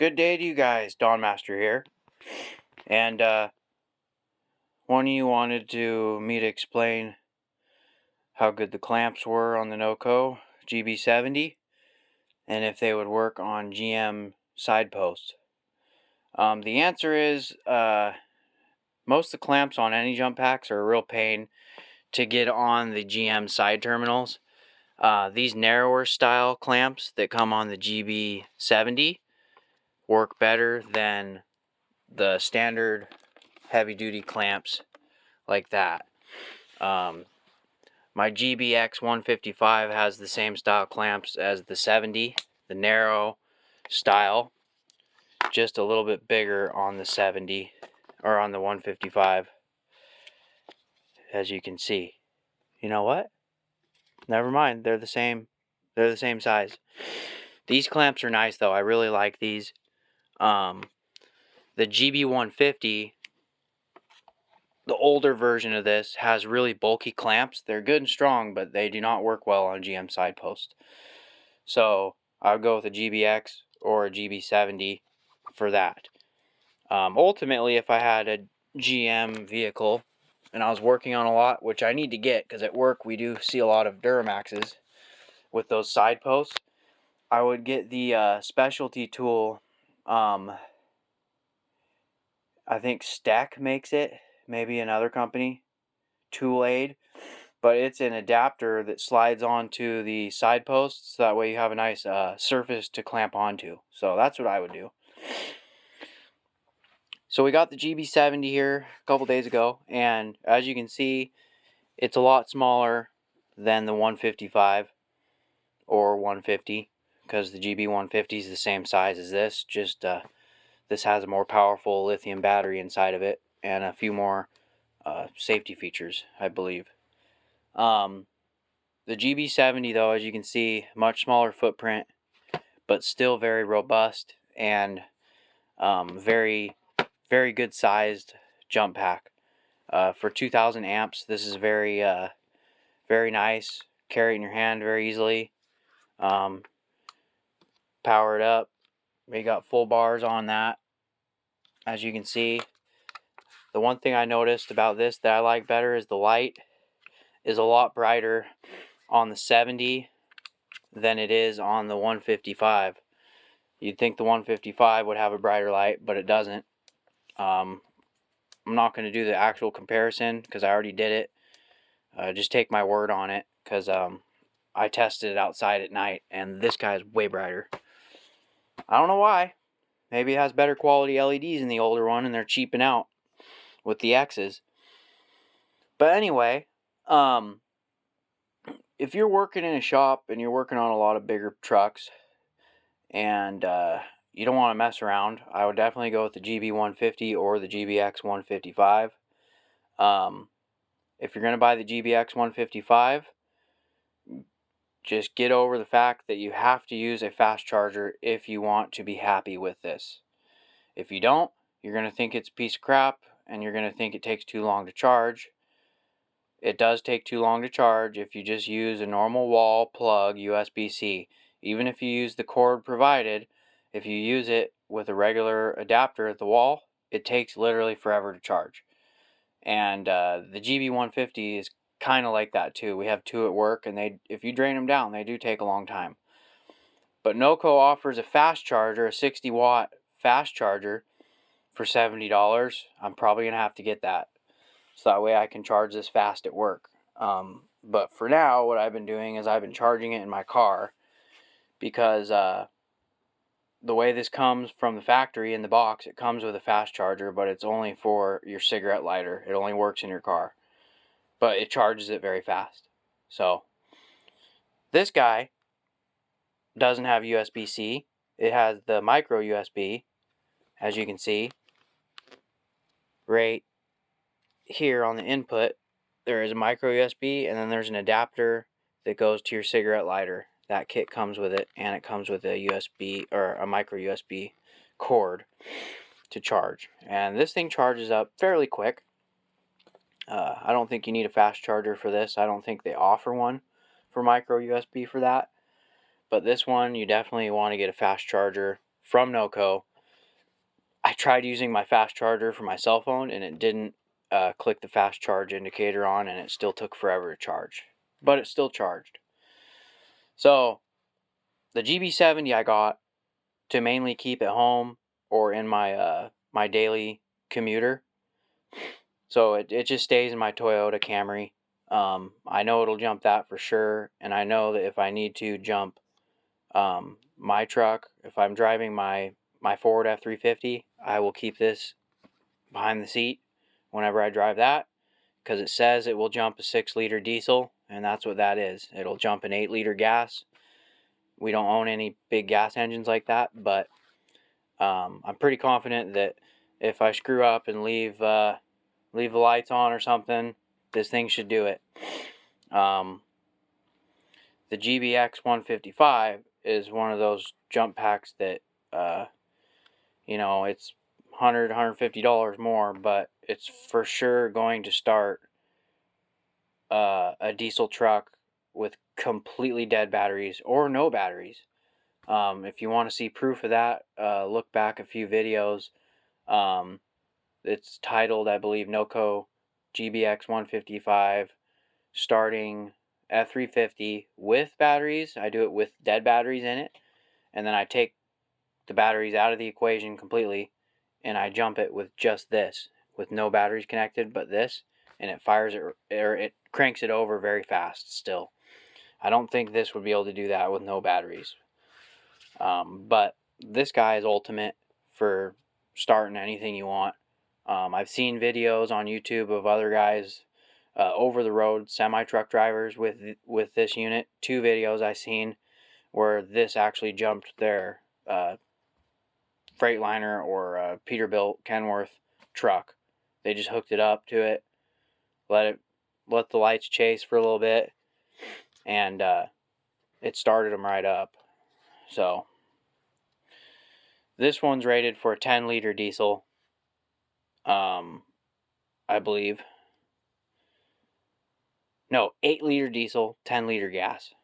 Good day to you guys. Dawn Master here. And one of you wanted me to explain how good the clamps were on the Noco GB70 and if they would work on GM side posts. The answer is most of the clamps on any jump packs are a real pain to get on the GM side terminals. These narrower style clamps that come on the GB70 work better than the standard heavy duty clamps like that. My GBX 155 has the same style clamps as the 70, the narrow style, just a little bit bigger on the 70 or on the 155, as you can see. You know what? Never mind, they're the same size. These clamps are nice though. I really like these. The GB 150, the older version of this, has really bulky clamps. They're good and strong, but they do not work well on GM side posts. So I would go with a GBX or a GB70 for that. Ultimately, if I had a GM vehicle and I was working on a lot, which I need to get because at work we do see a lot of Duramaxes with those side posts, I would get the specialty tool. I think Steck makes it, maybe another company, Tool Aid, but it's an adapter that slides onto the side posts, so that way you have a nice surface to clamp onto. So that's what I would do. So we got the GB70 here a couple days ago, and as you can see, it's a lot smaller than the 155 or 150, because the GB 150 is the same size as this, just this has a more powerful lithium battery inside of it and a few more safety features, I believe. The GB70 though, as you can see, much smaller footprint, but still very robust and very good sized jump pack. For 2000 amps, this is very nice. Carry it in your hand very easily. Power it up. We got full bars on that, as you can see. The one thing I noticed about this that I like better is the light is a lot brighter on the 70 than it is on the 155. You'd think the 155 would have a brighter light, but it doesn't. I'm not going to do the actual comparison because I already did it. Just take my word on it, because I tested it outside at night and this guy's way brighter. I don't know why. Maybe it has better quality LEDs in the older one and they're cheaping out with the X's. But anyway, if you're working in a shop and you're working on a lot of bigger trucks and you don't want to mess around, I would definitely go with the GB 150 or the GBX 155. If you're going to buy the GBX 155, just get over the fact that you have to use a fast charger if you want to be happy with this. If you don't, you're going to think it's a piece of crap and you're going to think it takes too long to charge. It does take too long to charge if you just use a normal wall plug USB-C. Even if you use the cord provided, if you use it with a regular adapter at the wall, it takes literally forever to charge. And the GB 150 is kind of like that too. We have two at work, and if you drain them down, they do take a long time. But Noco offers a fast charger, a 60-watt fast charger for $70. I'm probably going to have to get that, so that way I can charge this fast at work. But for now, what I've been doing is I've been charging it in my car, because the way this comes from the factory in the box, it comes with a fast charger, but it's only for your cigarette lighter. It only works in your car, but it charges it very fast. So this guy doesn't have USB-C. It has the micro USB, as you can see right here on the input. There is a micro USB, and then there's an adapter that goes to your cigarette lighter. That kit comes with it, and it comes with a USB or a micro USB cord to charge. And this thing charges up fairly quick. I don't think you need a fast charger for this. I don't think they offer one for micro USB for that. But this one, you definitely want to get a fast charger from Noco, I tried using my fast charger for my cell phone, and it didn't click the fast charge indicator on, and it still took forever to charge. But it still charged. So the GB70 I got to mainly keep at home or in my my daily commuter. So it just stays in my Toyota Camry. I know it'll jump that for sure, and I know that if I need to jump my truck, if I'm driving my Ford F-350, I will keep this behind the seat whenever I drive that, because it says it will jump a 6-liter diesel, and that's what that is. It'll jump an 8-liter gas. We don't own any big gas engines like that, but I'm pretty confident that if I screw up and leave the lights on or something, this thing should do it. The GBX 155 is one of those jump packs that, it's $100, $150 more, but it's for sure going to start a diesel truck with completely dead batteries or no batteries. If you want to see proof of that, look back a few videos. It's titled, I believe, Noco GBX 155 starting F350 with batteries. I do it with dead batteries in it, and then I take the batteries out of the equation completely, and I jump it with just this, with no batteries connected but this, and it fires it, or it cranks it over very fast still. I don't think this would be able to do that with no batteries. But this guy is ultimate for starting anything you want. I've seen videos on YouTube of other guys, over the road semi-truck drivers with this unit. 2 videos I seen where this actually jumped their Freightliner or Peterbilt Kenworth truck. They just hooked it up to it, let the lights chase for a little bit, and it started them right up. So this one's rated for a 10-liter diesel, I believe. No, 8-liter diesel, 10-liter gas.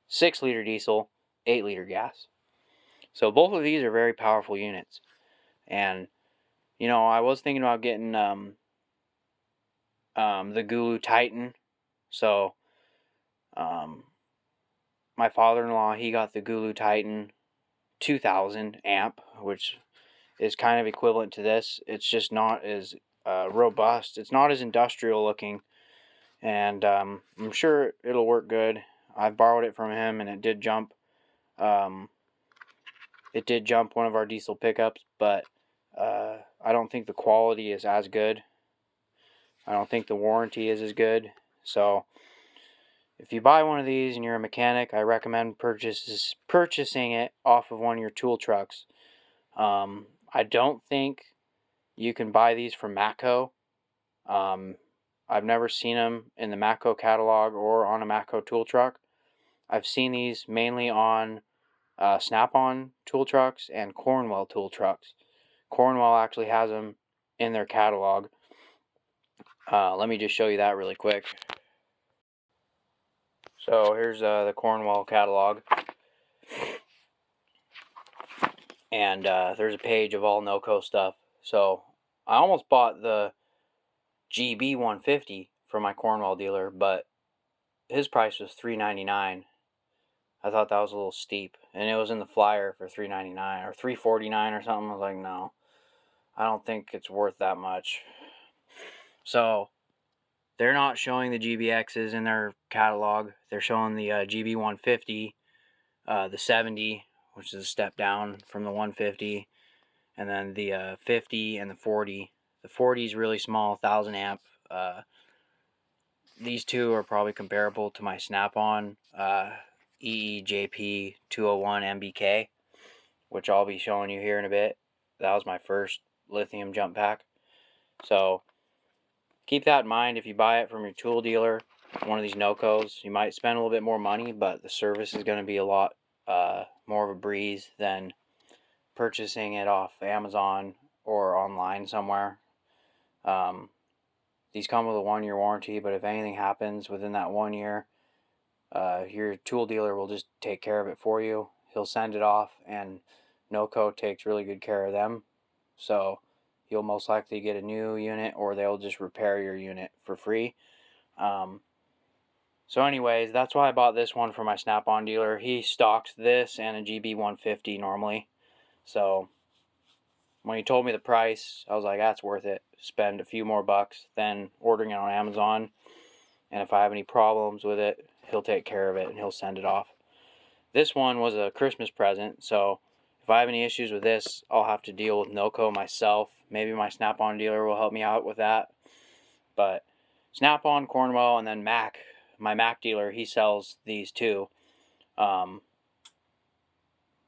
6-liter diesel, 8-liter gas. So both of these are very powerful units. And, I was thinking about getting the Gulu Titan. So, my father-in-law, he got the Gulu Titan 2000 amp, which is kind of equivalent to this. It's just not as robust. It's not as industrial looking. And I'm sure it'll work good. I borrowed it from him, and it did jump. It did jump one of our diesel pickups, but I don't think the quality is as good. I don't think the warranty is as good. So if you buy one of these and you're a mechanic, I recommend purchasing it off of one of your tool trucks. I don't think you can buy these from Matco. I've never seen them in the Matco catalog or on a Matco tool truck. I've seen these mainly on Snap-on tool trucks and Cornwell tool trucks. Cornwell actually has them in their catalog. Let me just show you that really quick. So here's the Cornwell catalog. And there's a page of all Noco stuff. So I almost bought the GB 150 from my Cornwell dealer, but his price was $399. I thought that was a little steep, and it was in the flyer for $399 or $349 or something. I was like, no, I don't think it's worth that much. So they're not showing the GBXs in their catalog. They're showing the GB 150, the 70, which is a step down from the 150, and then the 50 and the 40. The 40 is really small, 1000 amp. These two are probably comparable to my Snap-on EEJP 201 MBK, which I'll be showing you here in a bit. That was my first lithium jump pack. So keep that in mind if you buy it from your tool dealer, one of these Nocos. You might spend a little bit more money, but the service is going to be a lot more of a breeze than purchasing it off Amazon or online somewhere. These come with a 1-year warranty, but if anything happens within that 1 year, your tool dealer will just take care of it for you. He'll send it off, and Noco takes really good care of them. so you'll most likely get a new unit, or they'll just repair your unit for free. So anyways, that's why I bought this one from my Snap-on dealer. He stocks this and a GB150 normally. So when he told me the price, I was like, that's worth it. Spend a few more bucks than ordering it on Amazon. And if I have any problems with it, he'll take care of it and he'll send it off. This one was a Christmas present, so if I have any issues with this, I'll have to deal with Noco myself. Maybe my Snap-on dealer will help me out with that. But Snap-on, Cornwell, and then Mac. My Mac dealer, he sells these too. My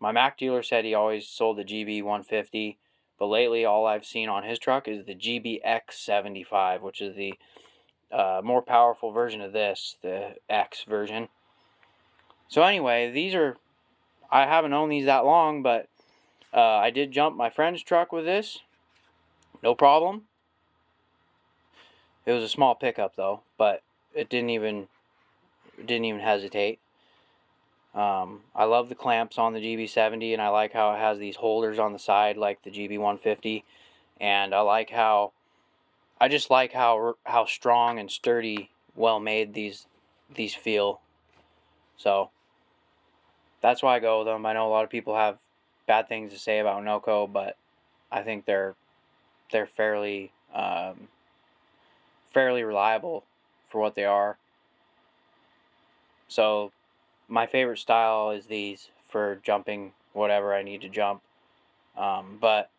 Mac dealer said he always sold the GB150, but lately all I've seen on his truck is the GBX75, which is the more powerful version of this, the X version. So anyway, I haven't owned these that long, but I did jump my friend's truck with this. No problem. It was a small pickup though, but it didn't even hesitate. I love the clamps on the GB70, and I like how it has these holders on the side like the GB150, and I just like how strong and sturdy, well made these feel. So that's why I go with them. I know a lot of people have bad things to say about Noco, but I think they're fairly reliable for what they are. So my favorite style is these for jumping whatever I need to jump. But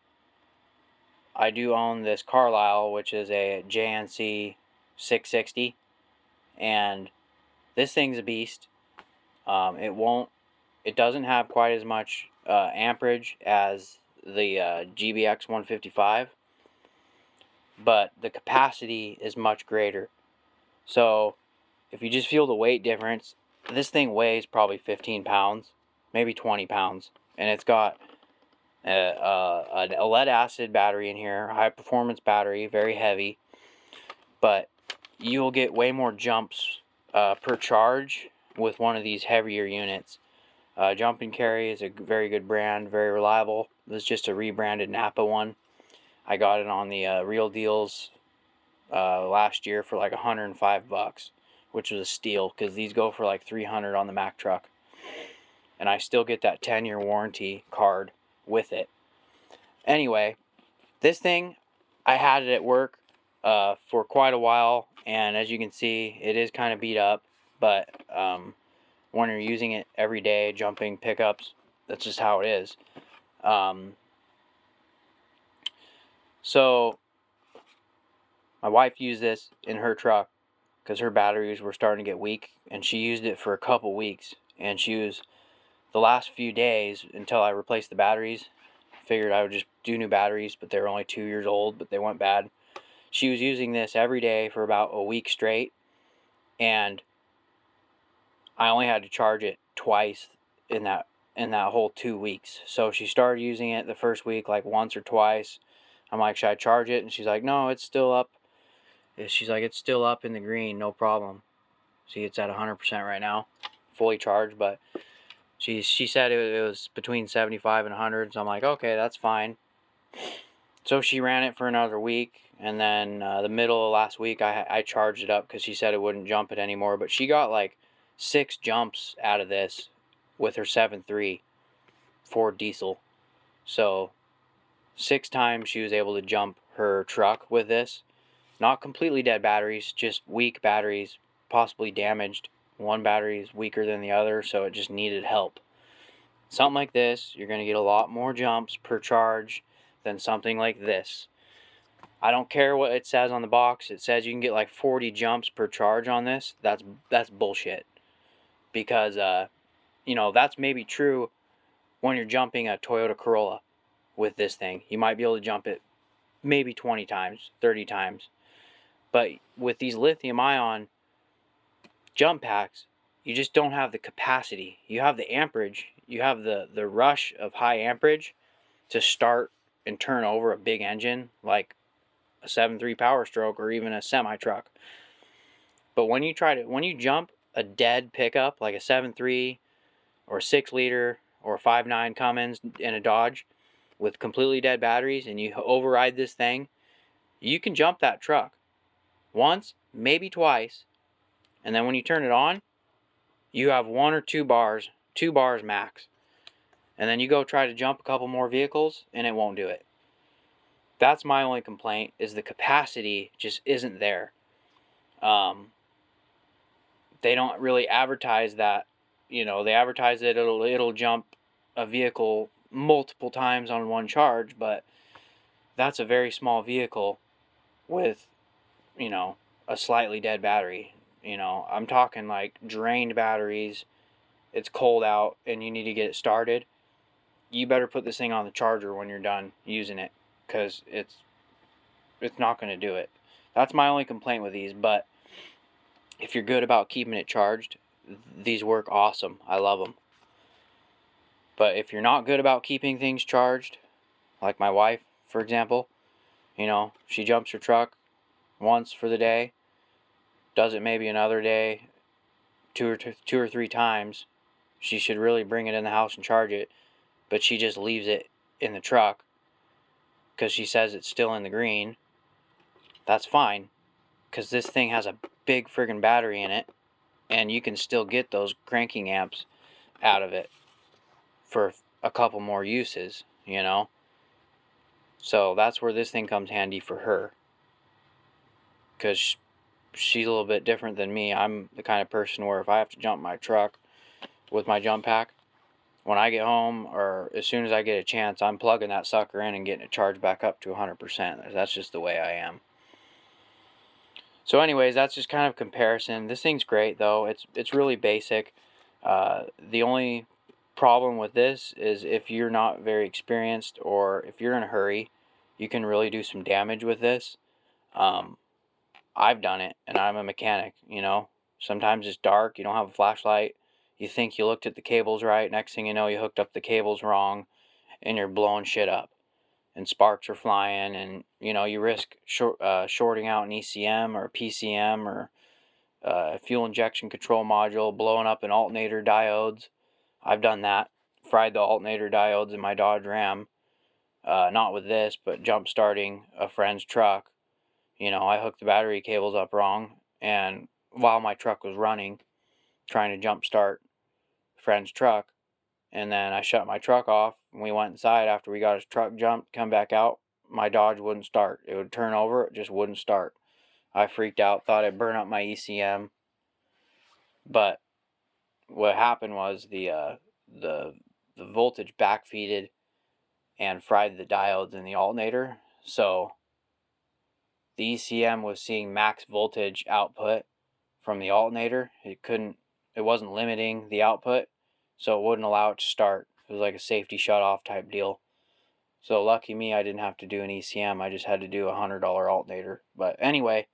I do own this Carlisle, which is a JNC 660, and this thing's a beast. It doesn't have quite as much amperage as the GBX 155, but the capacity is much greater. So if you just feel the weight difference, this thing weighs probably 15 pounds, maybe 20 pounds, and it's got a lead acid battery in here, high performance battery, very heavy, but you'll get way more jumps per charge with one of these heavier units. Jump and Carry is a very good brand, very reliable. This is just a rebranded Napa one. I got it on the Real Deals last year for like $105, which was a steal because these go for like $300 on the Mack truck, and I still get that 10-year warranty card with it. Anyway, this thing, I had it at work for quite a while, and as you can see, it is kind of beat up, but when you're using it every day, jumping pickups, that's just how it is. So my wife used this in her truck because her batteries were starting to get weak, and she used it for a couple weeks, and she was the last few days until I replaced the batteries. Figured I would just do new batteries, but they were only 2 years old, but they went bad. She was using this every day for about a week straight, and I only had to charge it twice in that whole 2 weeks. So she started using it the first week like once or twice. I'm like, should I charge it? And she's like, no, it's still up. She's like, it's still up in the green, no problem. See, it's at 100% right now, fully charged, but she said it was between 75 and 100, so I'm like, okay, that's fine. So she ran it for another week, and then the middle of last week I charged it up because she said it wouldn't jump it anymore, but she got like 6 jumps out of this with her 7.3 Ford diesel. So 6 times she was able to jump her truck with this. Not completely dead batteries, just weak batteries, possibly damaged. One battery is weaker than the other, so it just needed help. Something like this, you're going to get a lot more jumps per charge than something like this. I don't care what it says on the box. It says you can get like 40 jumps per charge on this. That's bullshit. Because, that's maybe true when you're jumping a Toyota Corolla with this thing. You might be able to jump it maybe 20 times, 30 times. But with these lithium ion jump packs, you just don't have the capacity. You have the amperage. You have the rush of high amperage to start and turn over a big engine like a 7.3 Power Stroke or even a semi truck. But when you jump a dead pickup like a 7.3 or a 6 liter or a 5.9 Cummins in a Dodge, with completely dead batteries and you override this thing, you can jump that truck once, maybe twice, and then when you turn it on, you have 1 or 2 bars max. And then you go try to jump a couple more vehicles and it won't do it. That's my only complaint, is the capacity just isn't there. They don't really advertise that. They advertise that it'll jump a vehicle multiple times on one charge, but that's a very small vehicle with, a slightly dead battery. I'm talking like drained batteries. It's cold out and you need to get it started. You better put this thing on the charger when you're done using it, because it's not going to do it. That's my only complaint with these, but if you're good about keeping it charged, these work awesome. I love them. But if you're not good about keeping things charged, like my wife, for example, she jumps her truck once for the day, does it maybe another day, two or three times. She should really bring it in the house and charge it, but she just leaves it in the truck because she says it's still in the green. That's fine, because this thing has a big friggin' battery in it, and you can still get those cranking amps out of it for a couple more uses, So that's where this thing comes handy for her, because she's a little bit different than me. I'm the kind of person where if I have to jump my truck with my jump pack, when I get home or as soon as I get a chance, I'm plugging that sucker in and getting it charged back up to 100%. That's just the way I am. So anyways, that's just kind of comparison. This thing's great though. It's really basic. The only problem with this is if you're not very experienced or if you're in a hurry, you can really do some damage with this. I've done it, and I'm a mechanic, Sometimes it's dark, you don't have a flashlight, you think you looked at the cables right, next thing you know you hooked up the cables wrong, and you're blowing shit up. And sparks are flying, and, you risk shorting out an ECM or a PCM or fuel injection control module, blowing up an alternator diodes. I've done that. Fried the alternator diodes in my Dodge Ram. Not with this, but jump starting a friend's truck. I hooked the battery cables up wrong, and while my truck was running, trying to jump start a friend's truck, and then I shut my truck off, and we went inside after we got his truck jumped, come back out, my Dodge wouldn't start. It would turn over, it just wouldn't start. I freaked out, thought I'd burn up my ECM, but what happened was the voltage backfeeded and fried the diodes in the alternator, so the ECM was seeing max voltage output from the alternator. It wasn't limiting the output, so it wouldn't allow it to start. It was like a safety shut-off type deal. So lucky me, I didn't have to do an ECM. I just had to do a $100 alternator. But anyway,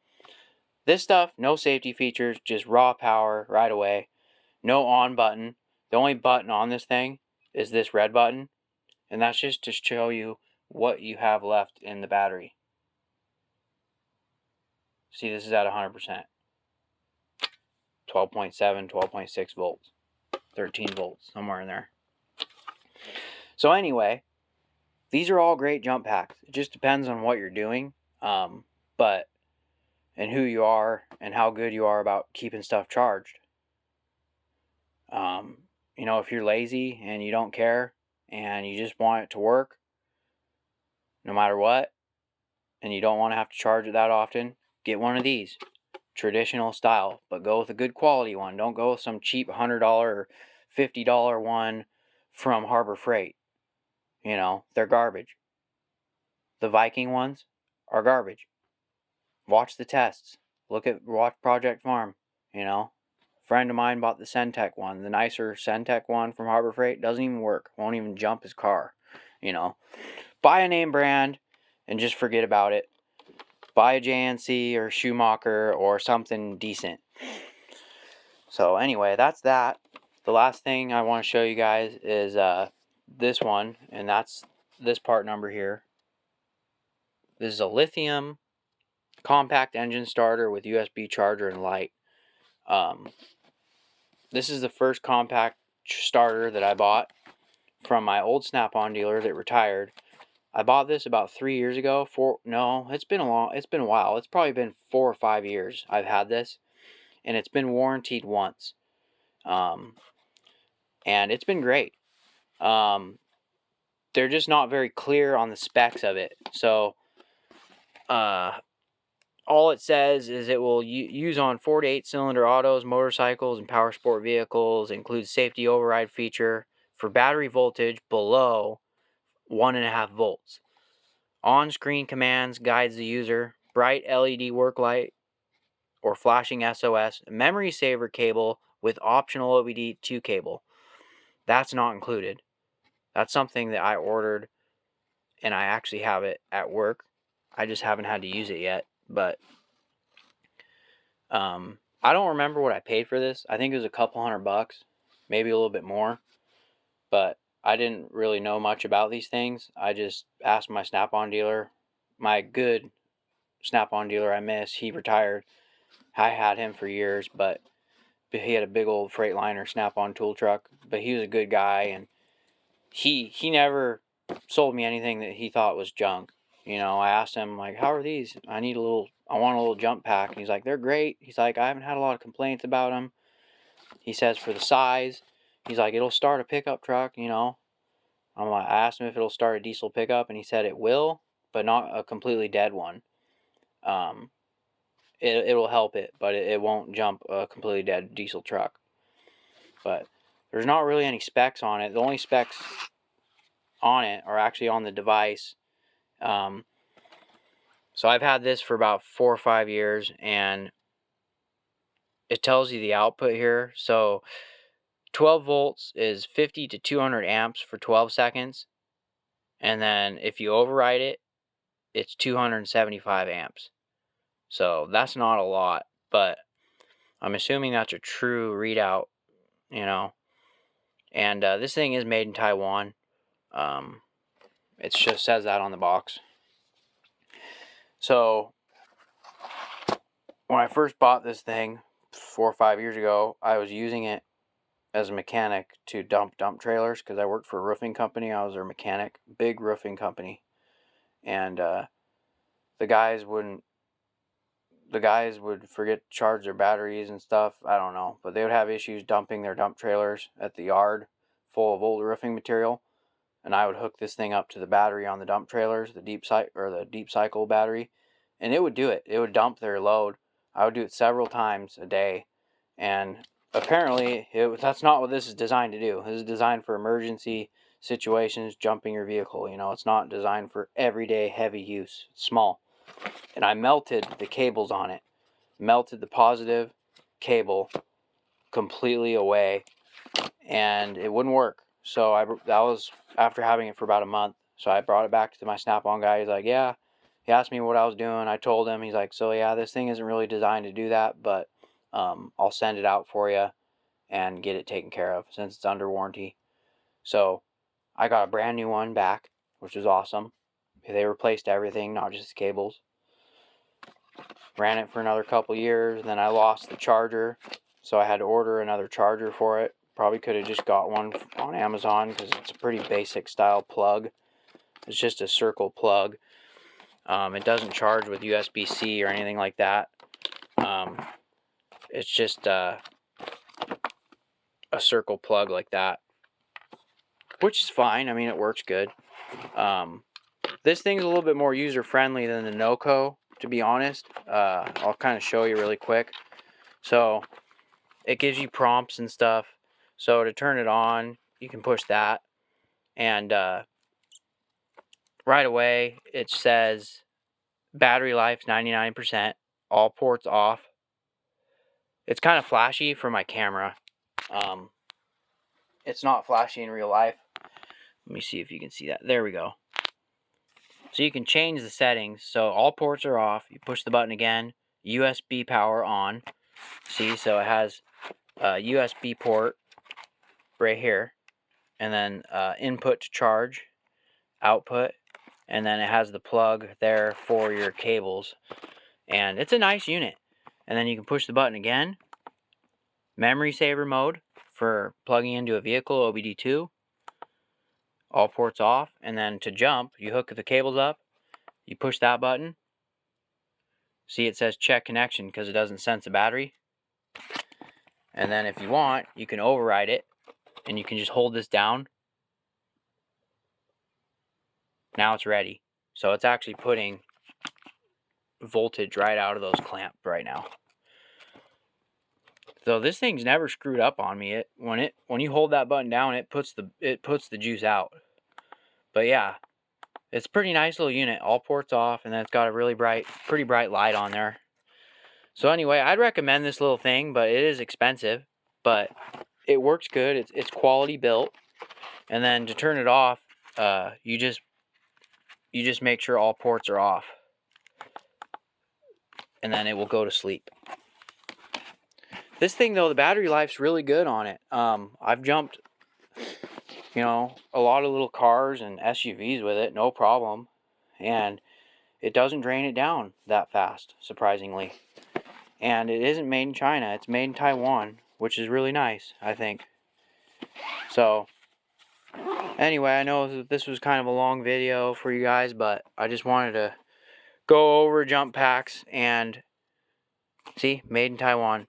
this stuff, no safety features, just raw power right away. No on button. The only button on this thing is this red button, and that's just to show you what you have left in the battery. See, this is at 100%. 12.7, 12.6 volts, 13 volts, somewhere in there. So anyway, these are all great jump packs. It just depends on what you're doing, and who you are and how good you are about keeping stuff charged. If you're lazy and you don't care and you just want it to work no matter what, and you don't want to have to charge it that often, get one of these. Traditional style, but go with a good quality one. Don't go with some cheap $100 or $50 one from Harbor Freight. They're garbage. The Viking ones are garbage. Watch the tests. Watch Project Farm. Friend of mine bought the Centec one. The nicer Centec one from Harbor Freight doesn't even work. Won't even jump his car. Buy a name brand and just forget about it. Buy a JNC or Schumacher or something decent. So anyway, that's that. The last thing I want to show you guys is this one, and that's this part number here. This is a Lithium compact engine starter with USB charger and light. This is the first compact starter that I bought from my old Snap-on dealer that retired. I bought this about 3 years ago. It's been a while. It's probably been 4 or 5 years I've had this, and it's been warrantied once. And it's been great. They're just not very clear on the specs of it. So, all it says is it will use on 4 to 8 cylinder autos, motorcycles, and power sport vehicles. Includes safety override feature for battery voltage below 1.5 volts. On-screen commands guides the user. Bright LED work light or flashing SOS. Memory saver cable with optional OBD2 cable. That's not included. That's something that I ordered, and I actually have it at work. I just haven't had to use it yet, but I don't remember what I paid for this. I think it was a couple $100, maybe a little bit more, but I didn't really know much about these things. I just asked my Snap-on dealer, my good Snap-on dealer I miss. He retired. I had him for years, but he had a big old Freightliner Snap-on tool truck, but he was a good guy, and he never sold me anything that he thought was junk. You know, I asked him, like, how are these? I want a little jump pack. And he's like, they're great. He's like, I haven't had a lot of complaints about them. He says for the size, he's like, it'll start a pickup truck, you know. I asked him if it'll start a diesel pickup, and he said it will, but not a completely dead one. It'll help it, but it won't jump a completely dead diesel truck. But there's not really any specs on it. The only specs on it are actually on the device. So I've had this for about 4 or 5 years, and it tells you the output here. So 12 volts is 50 to 200 amps for 12 seconds. And then if you override it, it's 275 amps. So that's not a lot, but I'm assuming that's a true readout, you know. And this thing is made in Taiwan. It just says that on the box. So when I first bought this thing 4 or 5 years ago, I was using it as a mechanic to dump trailers because I worked for a roofing company. I was their mechanic, big roofing company, and the guys would forget to charge their batteries and stuff. I don't know, but they would have issues dumping their dump trailers at the yard full of old roofing material, and I would hook this thing up to the battery on the dump trailers, the deep cycle battery, and it would do it. It would dump their load. I would do it several times a day, and apparently that's not what this is designed to do. This is designed for emergency situations, jumping your vehicle. You know, it's not designed for everyday heavy use. It's small. And I melted the cables on it. Melted the positive cable completely away, and it wouldn't work. So that was after having it for about a month. So I brought it back to my Snap-on guy. He's like, yeah. He asked me what I was doing. I told him. He's like, so yeah, this thing isn't really designed to do that, but I'll send it out for you and get it taken care of since it's under warranty. So I got a brand new one back, which was awesome. They replaced everything, not just the cables. Ran it for another couple years, then I lost the charger, so I had to order another charger for it. Probably could have just got one on Amazon because it's a pretty basic style plug. It's just a circle plug. It doesn't charge with USB-C or anything like that. It's just a circle plug like that, which is fine. I mean, it works good. This thing's a little bit more user-friendly than the Noco, to be honest. I'll kind of show you really quick. So it gives you prompts and stuff. So to turn it on, you can push that, and right away it says battery life 99%, all ports off. It's kind of flashy for my camera. It's not flashy in real life. Let me see if you can see that. There we go. So you can change the settings. So all ports are off. You push the button again. USB power on. See, so it has a USB port right here. And then input to charge, output. And then it has the plug there for your cables. And it's a nice unit. And then you can push the button again. Memory saver mode for plugging into a vehicle, OBD2. all ports off, and then to jump, you hook the cables up, you push that button. See, it says check connection because it doesn't sense a battery. And then if you want, you can override it, and you can just hold this down. Now it's ready. So it's actually putting voltage right out of those clamps right now. So this thing's never screwed up on me. When you hold that button down, it puts the juice out. But yeah, it's a pretty nice little unit. All ports off, and then it's got a pretty bright light on there. So anyway, I'd recommend this little thing, but it is expensive. But it works good. It's quality built. And then to turn it off, you just make sure all ports are off, and then it will go to sleep. This thing though, the battery life's really good on it. I've jumped, a lot of little cars and SUVs with it, no problem, and it doesn't drain it down that fast, surprisingly. And it isn't made in China; it's made in Taiwan, which is really nice, I think. So anyway, I know this was kind of a long video for you guys, but I just wanted to go over jump packs and see, made in Taiwan.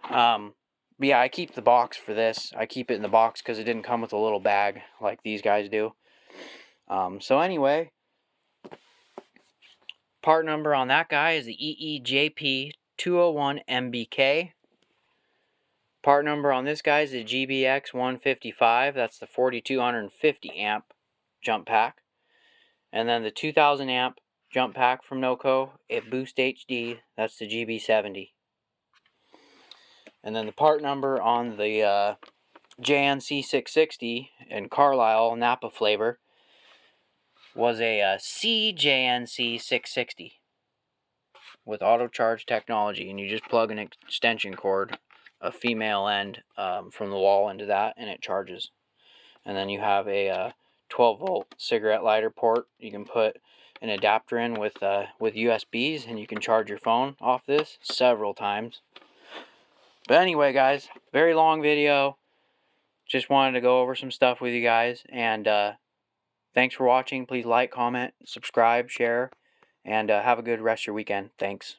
But yeah, I keep the box for this. I keep it in the box because it didn't come with a little bag like these guys do. So anyway, part number on that guy is the EEJP 201MBK. Part number on this guy is the GBX 155. That's the 4250 amp jump pack. And then the 2000 amp jump pack from Noco, it Boost HD. That's the GB70. And then the part number on the JNC 660 in Carlisle Napa flavor was a CJNC 660 with auto charge technology, and you just plug an extension cord, a female end, from the wall into that, and it charges. And then you have a 12-volt cigarette lighter port. You can put an adapter in with USBs, and you can charge your phone off this several times. But anyway, guys, very long video. Just wanted to go over some stuff with you guys, and thanks for watching. Please like, comment, subscribe, share, and have a good rest of your weekend. Thanks.